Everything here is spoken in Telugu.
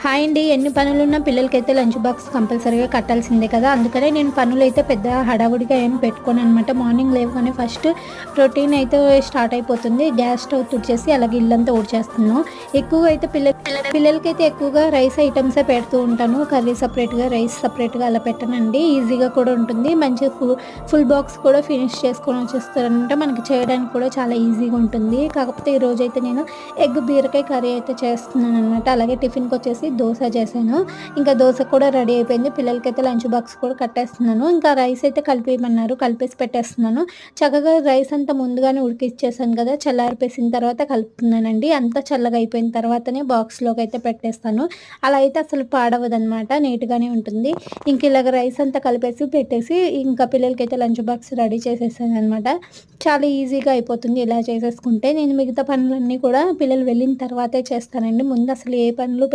హాయ్ అండి. ఎన్ని పనులున్నా పిల్లలకైతే లంచ్ బాక్స్ కంపల్సరీగా కట్టాల్సిందే కదా! అందుకనే నేను పనులైతే పెద్ద హడావుడిగా ఏం పెట్టుకోననమాట. మార్నింగ్ లేవగానే ఫస్ట్ రొటీన్ అయితే స్టార్ట్ అయిపోతుంది. గ్యాస్ స్టవ్ తుడిచేసి అలాగే ఇల్లంతా ఊడ్చేస్తున్నాను. ఎక్కువగా అయితే పిల్లలకైతే ఎక్కువగా రైస్ ఐటెమ్సే పెడుతూ ఉంటాను. కర్రీ సెపరేట్‌గా, రైస్ సెపరేట్‌గా అలా పెట్టనండి. ఈజీగా కూడా ఉంటుంది. మంచిగా ఫుల్ బాక్స్ కూడా ఫినిష్ చేసుకొని వచ్చేస్తారనమాట. మనకి చేయడానికి కూడా చాలా ఈజీగా ఉంటుంది. కాకపోతే ఈరోజైతే నేను ఎగ్ బీరకాయ కర్రీ అయితే చేస్తున్నాననమాట. అలాగే టిఫిన్‌కొచ్చేసి దోస చేశాను. ఇంకా దోస కూడా రెడీ అయిపోయింది. పిల్లలకైతే లంచ్ బాక్స్ కూడా కట్టేస్తున్నాను. ఇంకా రైస్ అయితే కలిపేయమన్నారు. కలిపేసి పెట్టేస్తున్నాను. చక్కగా రైస్ అంతా ముందుగానే ఉడికిచ్చేసాను కదా! చల్లారిపేసిన తర్వాత కలుపుతున్నానండి. అంతా చల్లగా అయిపోయిన తర్వాతనే బాక్స్‌లోకైతే పెట్టేస్తాను. అలా అయితే అసలు పాడవదనమాట. నీట్‌గానే ఉంటుంది. ఇంక ఇలాగ రైస్ అంతా కలిపేసి పెట్టేసి ఇంకా పిల్లలకైతే లంచ్ బాక్స్ రెడీ చేసేసాననమాట. చాలా ఈజీగా అయిపోతుంది ఇలా చేసేసుకుంటే. నేను మిగతా పనులన్నీ కూడా పిల్లలు వెళ్ళిన తర్వాతే చేస్తానండి. ముందు అసలు ఏ పనులు